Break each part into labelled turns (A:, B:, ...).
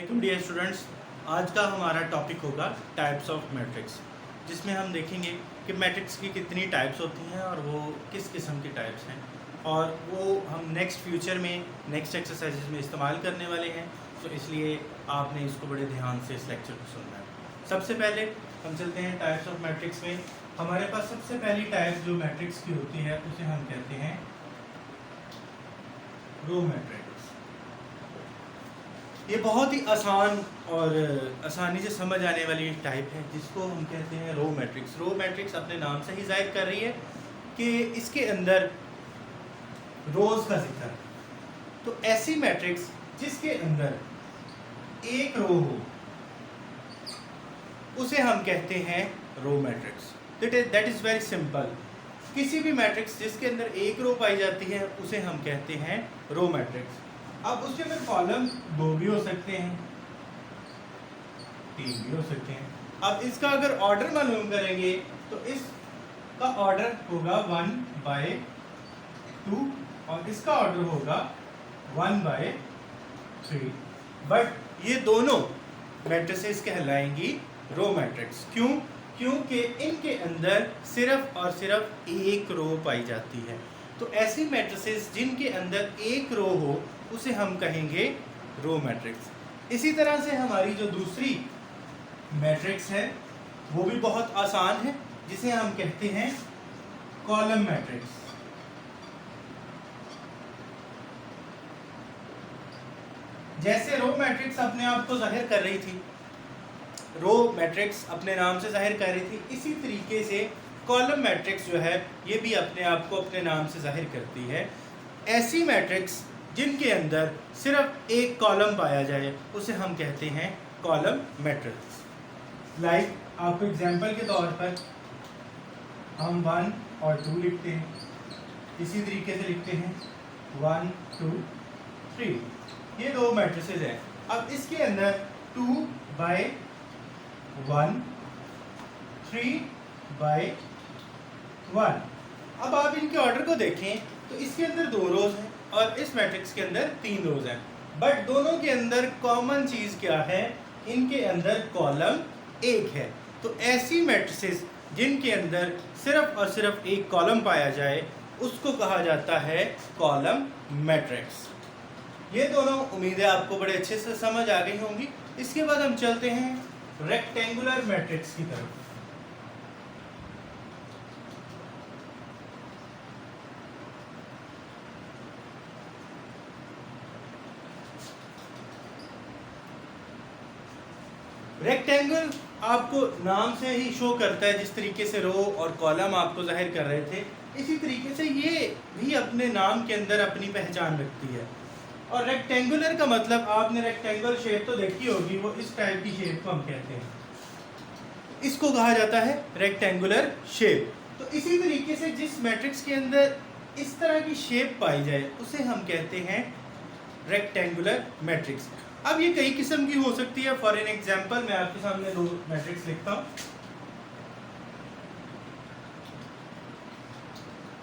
A: वालेकुम dear students. आज का हमारा टॉपिक होगा टाइप्स ऑफ मैट्रिक्स, जिसमें हम देखेंगे कि मैट्रिक्स की कितनी टाइप्स होती हैं और वो किस किस्म की टाइप्स हैं, और वो हम नेक्स्ट फ्यूचर में नेक्स्ट एक्सरसाइजेज में इस्तेमाल करने वाले हैं। तो इसलिए आपने इसको बड़े ध्यान से इस लेक्चर को सुनना है। सबसे पहले हम चलते हैं टाइप्स ऑफ मैट्रिक्स में। हमारे पास सबसे पहली टाइप जो मैट्रिक्स की होती है उसे हम कहते हैं रो मैट्रिक्स। ये बहुत ही आसान और आसानी से समझ आने वाली टाइप है जिसको हम कहते हैं रो मैट्रिक्स। रो मैट्रिक्स अपने नाम से ही जाहिर कर रही है कि इसके अंदर रोज का जिक्र है। तो ऐसी मैट्रिक्स जिसके अंदर एक रो हो उसे हम कहते हैं row matrix. That is very simple. किसी भी मैट्रिक्स जिसके अंदर एक रो पाई जाती है उसे हम कहते हैं रो मैट्रिक्स। अब उसके अंदर कॉलम 2 भी हो सकते हैं, 3 भी हो सकते हैं। अब इसका अगर ऑर्डर मालूम करेंगे तो इसका ऑर्डर होगा 1/2 और इसका ऑर्डर होगा 1/3। बट ये दोनों मैट्रिसेस कहलाएंगी रो मैट्रिक्स। क्यों? क्योंकि इनके अंदर सिर्फ और सिर्फ एक रो पाई जाती है। तो ऐसी मैट्रिसेस जिनके अंदर एक रो हो उसे हम कहेंगे रो मैट्रिक्स। इसी तरह से हमारी जो दूसरी मैट्रिक्स है वो भी बहुत आसान है, जिसे हम कहते हैं कॉलम मैट्रिक्स। जैसे रो मैट्रिक्स अपने आप को जाहिर कर रही थी, रो मैट्रिक्स अपने नाम से जाहिर कर रही थी, इसी तरीके से कॉलम मैट्रिक्स जो है ये भी अपने आप को अपने नाम से जाहिर करती है। ऐसी मैट्रिक्स जिनके अंदर सिर्फ एक कॉलम पाया जाए उसे हम कहते हैं कॉलम मैट्रिक्स। लाइक आपको एग्जांपल के तौर पर हम 1 और 2 लिखते हैं, इसी तरीके से लिखते हैं 1 2 3। ये दो मैट्रिसेस हैं। अब इसके अंदर 2/1 3/1। अब आप इनके ऑर्डर को देखें तो इसके अंदर 2 रोज हैं और इस मैट्रिक्स के अंदर 3 रोज हैं। बट दोनों के अंदर कॉमन चीज क्या है? इनके अंदर कॉलम 1 है। तो ऐसी मैट्रिसेस जिनके अंदर सिर्फ और सिर्फ एक कॉलम पाया जाए उसको कहा जाता है कॉलम मैट्रिक्स। ये दोनों उम्मीद है आपको बड़े अच्छे से समझ आ गई होंगी। इसके बाद हम चलते हैं रेक्टेंगुलर मैट्रिक्स की तरफ। रेक्टेंगल आपको नाम से ही शो करता है, जिस तरीके से रो और कॉलम आपको जाहिर कर रहे थे इसी तरीके से ये भी अपने नाम के अंदर अपनी पहचान रखती है। और रेक्टेंगुलर का मतलब आपने रेक्टेंगल शेप तो देखी होगी, वो इस टाइप की शेप को हम कहते हैं, इसको कहा जाता है रेक्टेंगुलर शेप। तो इसी तरीके से जिस मैट्रिक्स के अंदर इस तरह की शेप पाई जाए उसे हम कहते हैं रेक्टेंगुलर मैट्रिक्स। अब ये कई किस्म की हो सकती है। फॉर एन एग्जांपल मैं आपके सामने 2 मैट्रिक्स लिखता हूँ,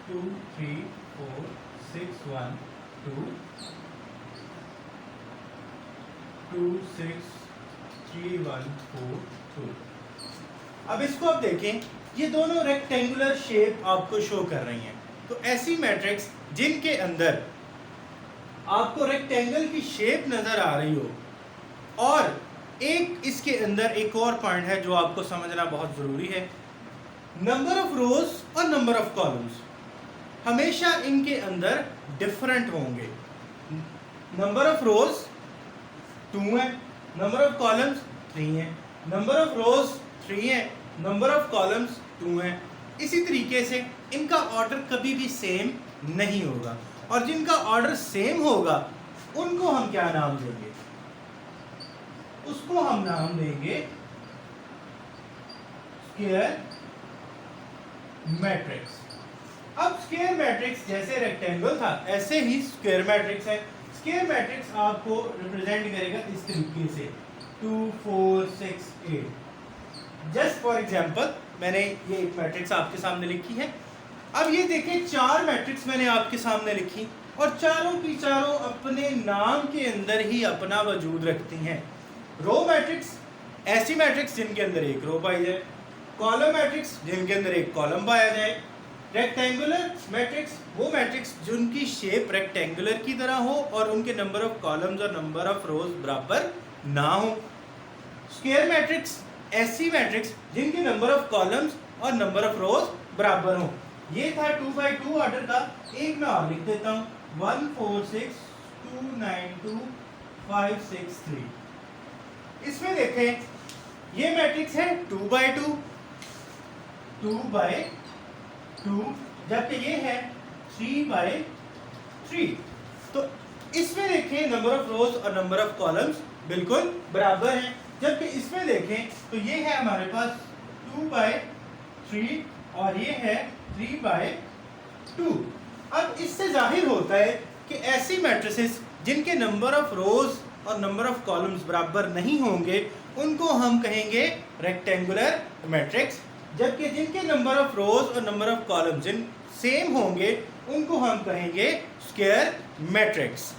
A: 2 3 4 6 1 2 2 6 3 1 4 2। अब इसको आप देखें, ये दोनों रेक्टेंगुलर शेप आपको शो कर रही हैं। तो ऐसी मैट्रिक्स जिनके अंदर आपको रेक्टेंगल की शेप नजर आ रही हो और एक इसके अंदर एक और पॉइंट है जो आपको समझना बहुत जरूरी है, नंबर ऑफ रोज और नंबर ऑफ कॉलम्स हमेशा इनके अंदर डिफरेंट होंगे। नंबर ऑफ रोज 2 है, नंबर ऑफ कॉलम्स 3 है, नंबर ऑफ रोज 3 है, नंबर ऑफ कॉलम्स 2 है। इसी तरीके से इनका ऑर्डर कभी भी सेम नहीं होगा, और जिनका ऑर्डर सेम होगा उनको हम क्या नाम देंगे? उसको हम नाम देंगे स्क्वायर मैट्रिक्स। अब स्क्वायर मैट्रिक्स जैसे रेक्टेंगल था ऐसे ही स्क्वायर मैट्रिक्स है। स्क्वायर मैट्रिक्स आपको रिप्रेजेंट करेगा इस तरीके से 2 4 6 8। जस्ट फॉर एग्जांपल मैंने ये एक मैट्रिक्स आपके सामने लिखी है। अब ये देखें, 4 मैट्रिक्स मैंने आपके सामने लिखी और चारों की चारों अपने नाम के अंदर ही अपना वजूद रखती हैं। रो मैट्रिक्स ऐसी मैट्रिक्स जिनके अंदर एक रो पाई जाए, कॉलम मैट्रिक्स जिनके अंदर एक कॉलम पाया जाए, रेक्टेंगुलर मैट्रिक्स वो मैट्रिक्स जिनकी शेप रेक्टेंगुलर की तरह हो और उनके नंबर ऑफ कॉलम्स और नंबर ऑफ रोज बराबर ना हो, स्क्वायर मैट्रिक्स ऐसी मैट्रिक्स जिनके नंबर ऑफ कॉलम्स और नंबर ऑफ रोज बराबर हो। ये था 2x2 ऑर्डर का, एक मैं और लिख देता हूँ 1 4 6 2 9 2 5 6 3। इसमें देखें ये मैट्रिक्स है 2x2 2x2, जबकि ये है 3x3। तो इसमें देखें नंबर ऑफ रोज और नंबर ऑफ कॉलम्स बिल्कुल बराबर हैं, जबकि इसमें देखें तो ये है हमारे पास 2x3 और ये है 3x2। अब इससे जाहिर होता है कि ऐसी मैट्रिसेस जिनके नंबर ऑफ रोज और नंबर ऑफ कॉलम्स बराबर नहीं होंगे उनको हम कहेंगे रेक्टेंगुलर मैट्रिक्स, जबकि जिनके नंबर ऑफ रोज और नंबर ऑफ कॉलम्स जिन सेम होंगे उनको हम कहेंगे स्क्वायर मैट्रिक्स।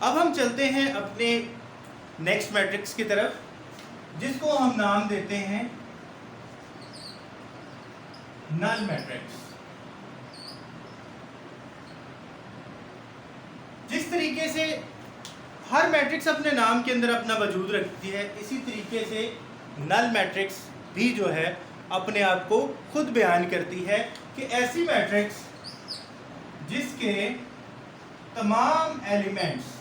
A: अब हम चलते हैं अपने नेक्स्ट मैट्रिक्स की तरफ, जिसको हम नाम देते हैं नल मैट्रिक्स। जिस तरीके से हर मैट्रिक्स अपने नाम के अंदर अपना वजूद रखती है, इसी तरीके से नल मैट्रिक्स भी जो है अपने आप को खुद बयान करती है कि ऐसी मैट्रिक्स जिसके तमाम एलिमेंट्स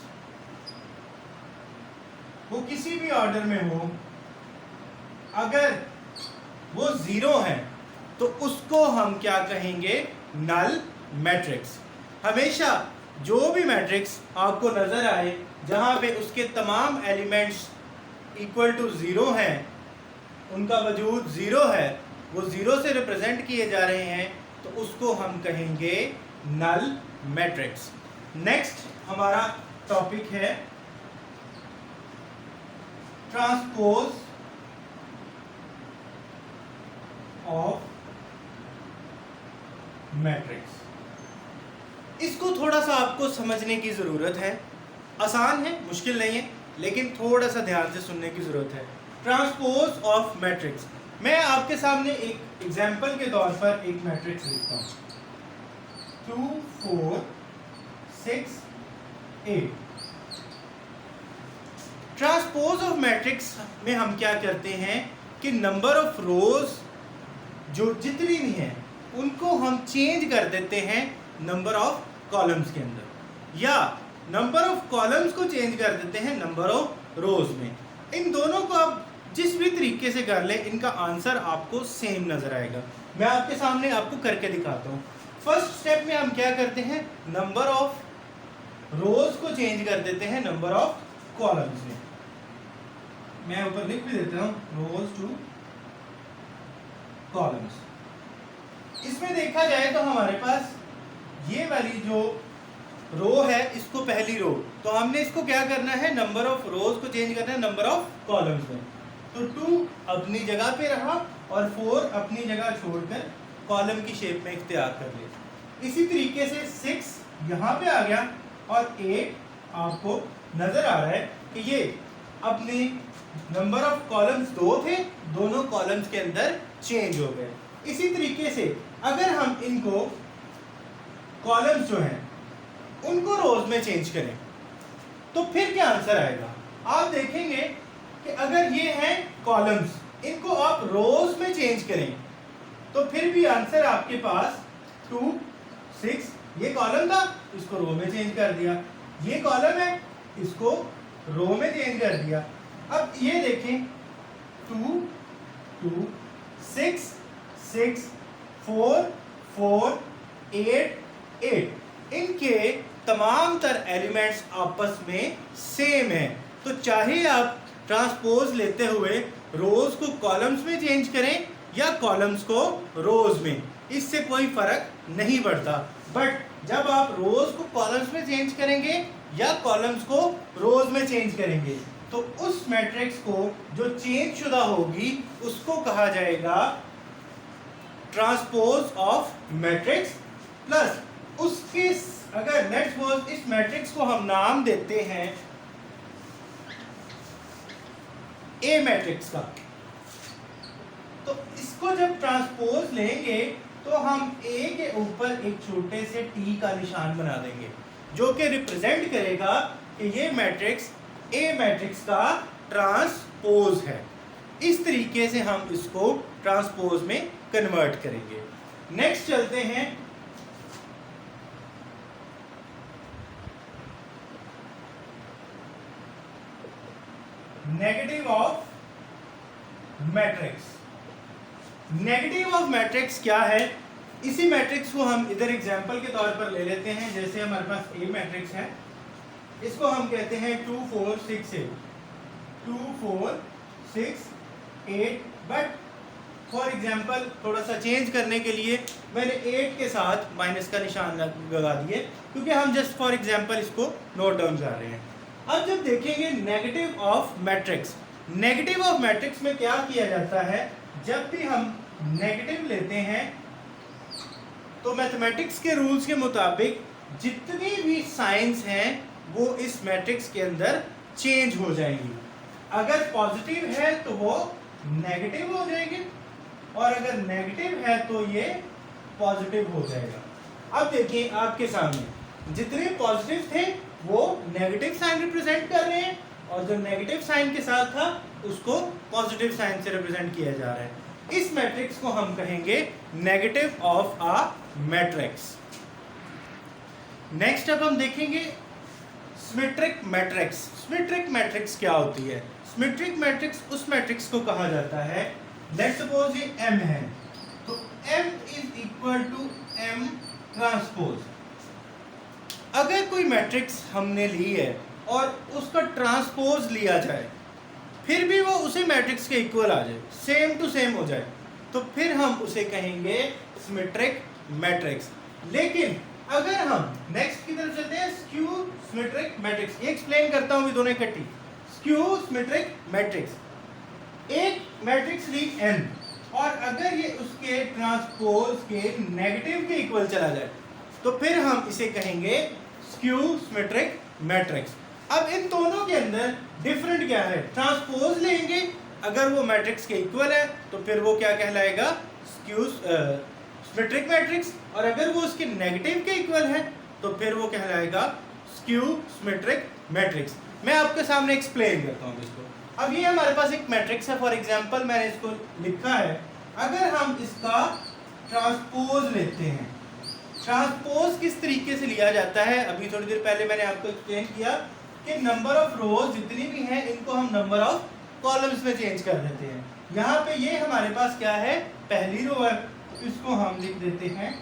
A: वो किसी भी ऑर्डर में हो, अगर वो जीरो है तो उसको हम क्या कहेंगे, नल मैट्रिक्स। हमेशा जो भी मैट्रिक्स आपको नजर आए जहां पे उसके तमाम एलिमेंट्स इक्वल टू जीरो हैं, उनका वजूद जीरो है, वो जीरो से रिप्रेजेंट किए जा रहे हैं, तो उसको हम कहेंगे नल मैट्रिक्स। नेक्स्ट हमारा टॉपिक है ट्रांसपोज ऑफ मैट्रिक्स। इसको थोड़ा सा आपको समझने की ज़रूरत है, आसान है, मुश्किल नहीं है, लेकिन थोड़ा सा ध्यान से सुनने की ज़रूरत है। ट्रांसपोज ऑफ मैट्रिक्स, मैं आपके सामने एक एग्जाम्पल के तौर पर एक मैट्रिक्स लिखता हूँ 2 4 6 8। ट्रांसपोज ऑफ मैट्रिक्स में हम क्या करते हैं कि नंबर ऑफ रोज जो जितनी भी हैं उनको हम चेंज कर देते हैं नंबर ऑफ कॉलम्स के अंदर, या नंबर ऑफ कॉलम्स को चेंज कर देते हैं नंबर ऑफ रोज में। इन दोनों को आप जिस भी तरीके से कर ले, इनका आंसर आपको सेम नजर आएगा। मैं आपके सामने आपको करके दिखाता हूँ। फर्स्ट स्टेप में हम क्या करते हैं, नंबर ऑफ रोज को चेंज कर देते हैं नंबर ऑफ कॉलम्स में। मैं ऊपर लिख भी देता हूँ रोज टू कॉलम्स। इसमें देखा जाए तो हमारे पास ये वाली जो रो है, इसको पहली रो, तो हमने इसको क्या करना है, नंबर ऑफ रोज को चेंज करना है नंबर ऑफ कॉलम्स में। तो 2 अपनी जगह पे रहा और 4 अपनी जगह छोड़कर कॉलम की शेप में इख्तियार कर ले। इसी तरीके से 6 यहाँ पे आ गया और 8 आपको नजर आ रहा है कि ये अपनी नंबर ऑफ कॉलम्स 2 थे, दोनों कॉलम्स के अंदर चेंज हो गए। इसी तरीके से अगर हम इनको कॉलम्स जो हैं उनको रोज में चेंज करें तो फिर क्या आंसर आएगा, आप देखेंगे कि अगर ये हैं कॉलम्स, इनको आप रोज में चेंज करें तो फिर भी आंसर आपके पास 2 6, ये कॉलम था इसको रो में चेंज कर दिया, ये कॉलम है इसको रो में चेंज कर दिया। अब ये देखें 2 2 6 6 4 4 8 8, इनके तमाम तर एलिमेंट्स आपस में सेम हैं। तो चाहे आप ट्रांसपोज लेते हुए रोज को कॉलम्स में चेंज करें या कॉलम्स को रोज में, इससे कोई फर्क नहीं पड़ता। बट जब आप रोज को कॉलम्स में चेंज करेंगे या कॉलम्स को रोज में चेंज करेंगे तो उस मैट्रिक्स को जो चेंज शुदा होगी उसको कहा जाएगा ट्रांसपोज ऑफ मैट्रिक्स। प्लस उसके अगर लेट्स सपोज इस मैट्रिक्स को हम नाम देते हैं ए मैट्रिक्स का। तो इसको जब ट्रांसपोज लेंगे तो हम ए के ऊपर एक छोटे से टी का निशान बना देंगे जो कि रिप्रेजेंट करेगा कि ये मैट्रिक्स ए मैट्रिक्स का ट्रांसपोज है। इस तरीके से हम इसको ट्रांसपोज में कन्वर्ट करेंगे। नेक्स्ट चलते हैं negative of matrix. Negative of matrix क्या है? इसी मैट्रिक्स को हम इधर एग्जांपल के तौर पर ले लेते हैं। जैसे हमारे पास ए मैट्रिक्स है, इसको हम कहते हैं 2 4 6 8 2 4 6 8। बट फॉर एग्जांपल थोड़ा सा चेंज करने के लिए मैंने 8 के साथ माइनस का निशान लगा दिए क्योंकि हम जस्ट फॉर एग्जांपल इसको नोट डाउन कर रहे हैं। अब जब देखेंगे negative of matrix, negative of matrix में क्या किया जाता है, जब भी हम नेगेटिव लेते हैं तो मैथमेटिक्स के रूल्स के मुताबिक जितनी भी साइंस हैं वो इस मैट्रिक्स के अंदर चेंज हो जाएंगी। अगर पॉजिटिव है तो वो नेगेटिव हो जाएंगे और अगर नेगेटिव है तो ये पॉजिटिव हो जाएगा। अब देखिए आपके सामने जितने पॉजिटिव थे वो नेगेटिव साइन रिप्रेजेंट कर रहे हैं और जो नेगेटिव साइन के साथ था उसको पॉजिटिव साइन से रिप्रेजेंट किया जा रहा है। इस मैट्रिक्स को हम कहेंगे negative of a matrix. Next अब हम देखेंगे सिमेट्रिक मैट्रिक्स। सिमेट्रिक मैट्रिक्स क्या होती है? सिमेट्रिक मैट्रिक्स उस मैट्रिक्स को कहा जाता है, लेट्स सपोज ये M है तो M is equal to M transpose. अगर कोई मैट्रिक्स हमने ली है और उसका ट्रांसपोज लिया जाए फिर भी वो उसी मैट्रिक्स के इक्वल आ जाए, सेम टू सेम हो जाए, तो फिर हम उसे कहेंगे सिमेट्रिक मैट्रिक्स। लेकिन अगर हम नेक्स्ट की तरफ चलते हैं, स्क्यू सिमेट्रिक मैट्रिक्स। ये एक्सप्लेन करता हूं भी दोनों इकट्ठी। स्क्यू सिमेट्रिक मैट्रिक्स, एक मैट्रिक्स ली n और अगर ये उसके ट्रांसपोज के नेगेटिव के इक्वल चला जाए तो फिर हम इसे कहेंगे स्क्यू सिमेट्रिक मैट्रिक्स। अब इन दोनों के अंदर डिफरेंट क्या है? ट्रांसपोज लेंगे, अगर वो मैट्रिक्स के इक्वल है तो फिर वो क्या कहलाएगा? स्क्यू सिमेट्रिक मैट्रिक्स, और अगर वो उसके नेगेटिव के इक्वल है तो फिर वो कहलाएगा स्क्यू सिमेट्रिक मैट्रिक्स। मैं आपके सामने एक्सप्लेन करता हूँ इसको। अब ये हमारे पास एक मैट्रिक्स है, फॉर एग्जांपल मैंने इसको लिखा है। अगर हम इसका ट्रांसपोज लेते हैं, ट्रांसपोज किस तरीके से लिया जाता है अभी थोड़ी देर पहले मैंने आपको एक्सप्लेन किया कि नंबर ऑफ रोज जितनी भी हैं इनको हम नंबर ऑफ कॉलम्स में चेंज कर देते हैं। यहाँ पे ये हमारे पास क्या है? पहली रो है, तो इसको हम लिख देते हैं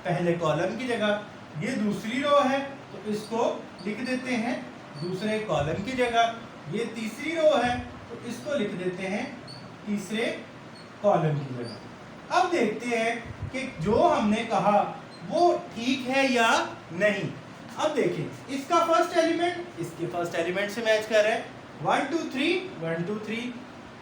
A: पहले कॉलम की जगह। ये दूसरी रो है तो इसको लिख देते हैं दूसरे कॉलम की जगह। ये तीसरी रो है तो इसको लिख देते हैं तीसरे कॉलम की जगह। अब देखते हैं कि जो हमने कहा वो ठीक है या नहीं। अब देखिए इसका फर्स्ट एलिमेंट इसके फर्स्ट एलिमेंट से मैच कर रहा है। 1 2 3 1 2 3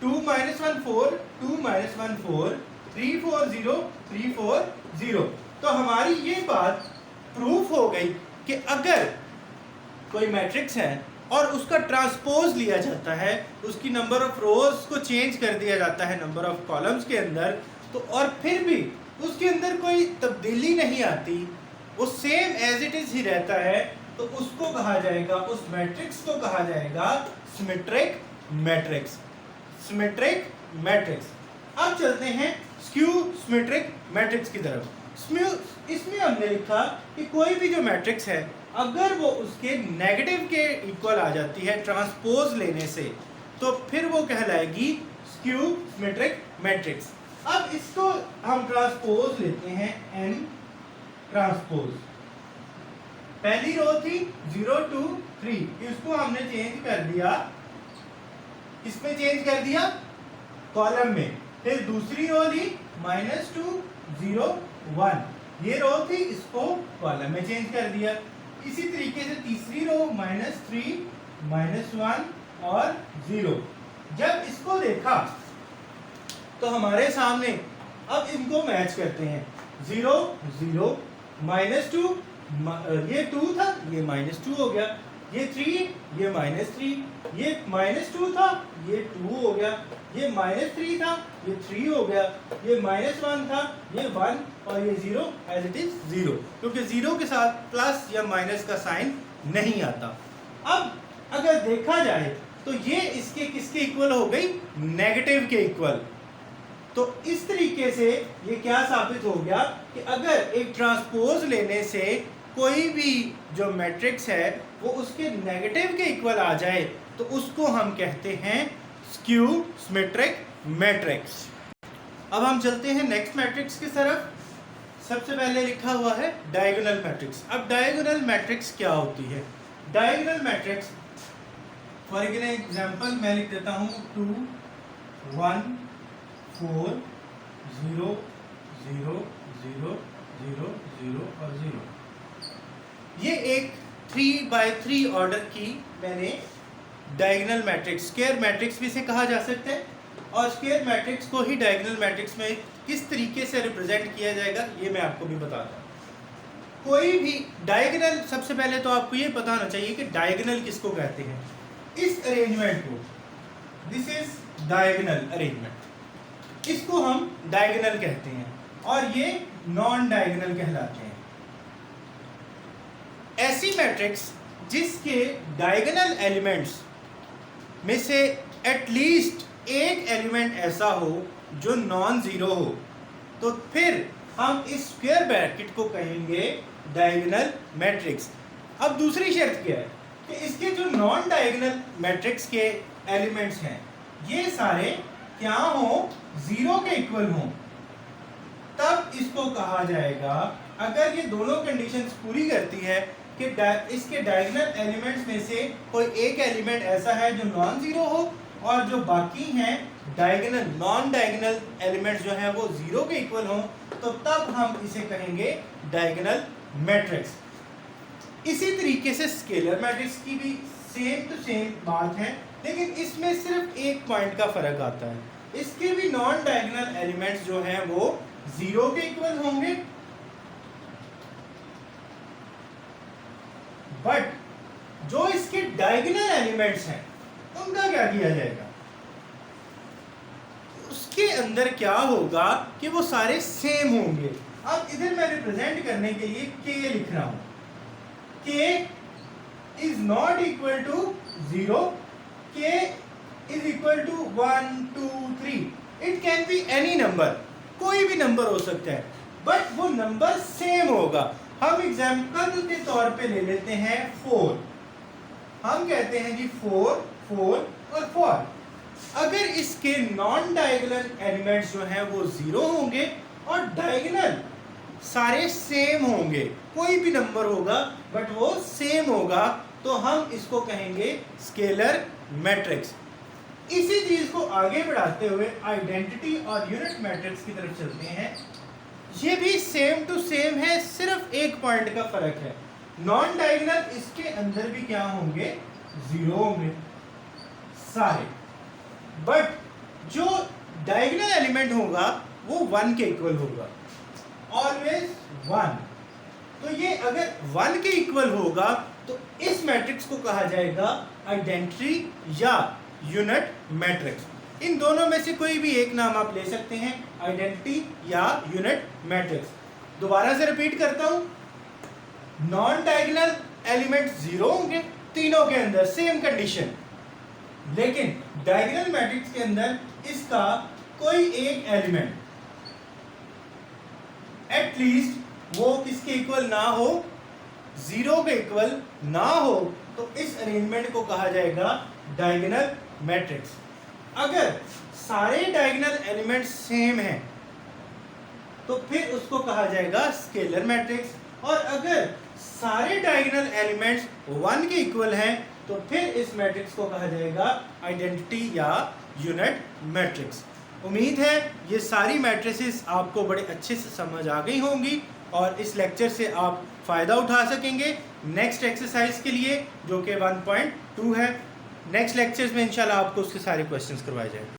A: 2 -1 4 2 -1 4 3 4 0 3 4 0। तो हमारी ये बात प्रूफ हो गई कि अगर कोई मैट्रिक्स है और उसका ट्रांसपोज लिया जाता है, उसकी नंबर ऑफ रोज को चेंज कर दिया जाता है नंबर ऑफ कॉलम्स के अंदर, तो और फिर भी उसके अंदर कोई तब्दीली नहीं आती, वो सेम एज इट इज ही रहता है, तो उसको कहा जाएगा, उस मैट्रिक्स को कहा जाएगा सिमेट्रिक मैट्रिक्स। Symmetric matrix. अब चलते हैं स्क्यू सिमेट्रिक मैट्रिक्स की तरफ। इसमें हमने लिखा कि कोई भी जो मैट्रिक्स है अगर वो उसके नेगेटिव के इक्वल आ जाती है ट्रांसपोज लेने से, तो फिर वो कहलाएगी स्क्यू सिमेट्रिक मैट्रिक्स। अब इसको हम ट्रांसपोज लेते हैं n ट्रांसपोज। पहली रो थी 0 2 3, इसको हमने चेंज कर दिया, इसमें चेंज कर दिया कॉलम में। फिर दूसरी रो ली -2 0 1, ये रो थी, इसको कॉलम में चेंज कर दिया। इसी तरीके से तीसरी रो -3 -1 और 0। जब इसको देखा तो हमारे सामने अब इनको मैच करते हैं। 0 0 -2, ये 2 था, ये -2 हो गया। ये 3, ये -3, ये -2 था, ये 2 हो गया, ये -3 था, ये 3 हो गया, ये -1 था, ये 1 और ये 0 एज इट इज 0, क्योंकि 0 के साथ प्लस या माइनस का साइन नहीं आता। अब अगर देखा जाए तो ये इसके किसके इक्वल हो गई? नेगेटिव के इक्वल। तो इस तरीके से ये क्या साबित हो गया कि अगर एक ट्रांसपोज लेने से कोई भी जो मैट्रिक्स है वो उसके नेगेटिव के इक्वल आ जाए तो उसको हम कहते हैं स्क्यू सिमेट्रिक मैट्रिक्स। अब हम चलते हैं नेक्स्ट मैट्रिक्स की तरफ। सबसे पहले लिखा हुआ है डायगोनल मैट्रिक्स। अब डायगोनल मैट्रिक्स क्या होती है? डायगोनल मैट्रिक्स फॉर एग्जांपल मैं लिख देता हूँ 2 1 4 0 0 0 0 0 और 0। ये एक 3x3 ऑर्डर की मैंने डायगोनल मैट्रिक्स, स्क्वायर मैट्रिक्स भी इसे कहा जा सकता है, और स्क्वायर मैट्रिक्स को ही डायगोनल मैट्रिक्स में किस तरीके से रिप्रेजेंट किया जाएगा ये मैं आपको भी बताता हूँ। कोई भी डायगोनल, सबसे पहले तो आपको ये पता होना चाहिए कि डायगोनल किसको कहते हैं। इस अरेंजमेंट को, दिस इज डायगोनल अरेंजमेंट, इसको हम डायगोनल कहते हैं और ये नॉन डायगोनल कहलाते हैं। ऐसी मैट्रिक्स जिसके डायगोनल एलिमेंट्स में से एटलीस्ट एक एलिमेंट ऐसा हो जो नॉन जीरो हो, तो फिर हम इस स्क्वायर ब्रैकेट को कहेंगे डायगोनल मैट्रिक्स। अब दूसरी शर्त क्या है कि इसके जो नॉन डायगोनल मैट्रिक्स के एलिमेंट्स हैं ये सारे क्या हो? जीरो के इक्वल हों, तब इसको कहा जाएगा। अगर ये दोनों कंडीशंस पूरी करती है कि इसके डायगोनल एलिमेंट्स में से कोई एक एलिमेंट ऐसा है जो नॉन जीरो हो और जो बाकी हैं डायगोनल नॉन डायगोनल एलिमेंट्स जो हैं वो जीरो के इक्वल हों, तो तब हम इसे कहेंगे डायगोनल मैट्रिक्स। इसी तरीके से स्केलर मैट्रिक्स की भी सेम टू सेम बात है, लेकिन इसमें सिर्फ एक पॉइंट का फर्क आता है। इसके भी नॉन डायगोनल एलिमेंट्स जो हैं वो जीरो के इक्वल होंगे, बट जो इसके डायगोनल एलिमेंट्स हैं उनका क्या किया जाएगा? उसके अंदर क्या होगा कि वो सारे सेम होंगे। अब इधर मैं रिप्रेजेंट करने के लिए k लिख रहा हूं। k is not equal to 0, k is equal to 1 2 3। It can be any number, कोई भी नंबर हो सकता है, बट वो नंबर सेम होगा। हम एग्जाम्पल के तौर पे ले लेते हैं 4। हम कहते हैं जी 4 4 और 4। अगर इसके नॉन डायगोनल एलिमेंट्स जो हैं वो जीरो होंगे और डायगोनल सारे सेम होंगे, कोई भी नंबर होगा बट वो सेम होगा, तो हम इसको कहेंगे स्केलर मैट्रिक्स। इसी चीज को आगे बढ़ाते हुए आइडेंटिटी और यूनिट मैट्रिक्स की तरफ चलते हैं। ये भी सेम टू सेम है, सिर्फ एक पॉइंट का फर्क है। नॉन डायगोनल इसके अंदर भी क्या होंगे? जीरो होंगे सारे, बट जो डायगोनल एलिमेंट होगा वो 1 के इक्वल होगा, ऑलवेज 1। तो ये अगर 1 के इक्वल होगा तो इस मैट्रिक्स को कहा जाएगा आइडेंटिटी या यूनिट मैट्रिक्स। इन दोनों में से कोई भी एक नाम आप ले सकते हैं, आइडेंटिटी या यूनिट मैट्रिक्स। दोबारा से रिपीट करता हूं, नॉन डायगोनल एलिमेंट जीरो होंगे तीनों के अंदर, सेम कंडीशन, लेकिन डायगोनल मैट्रिक्स के अंदर इसका कोई एक एलिमेंट एटलीस्ट वो किसके इक्वल ना हो? जीरो के इक्वल ना हो, तो इस अरेंजमेंट को कहा जाएगा डायगोनल मैट्रिक्स। अगर सारे डायगोनल एलिमेंट्स सेम हैं तो फिर उसको कहा जाएगा स्केलर मैट्रिक्स, और अगर सारे डायगोनल एलिमेंट्स 1 के इक्वल हैं तो फिर इस मैट्रिक्स को कहा जाएगा आइडेंटिटी या यूनिट मैट्रिक्स। उम्मीद है ये सारी मैट्रिसेस आपको बड़े अच्छे से समझ आ गई होंगी और इस लेक्चर से आप फ़ायदा उठा सकेंगे नेक्स्ट एक्सरसाइज के लिए, जो कि 1.2 है। नेक्स्ट लेक्चर्स में इंशाल्लाह आपको उसके सारे क्वेश्चंस करवाए जाएंगे।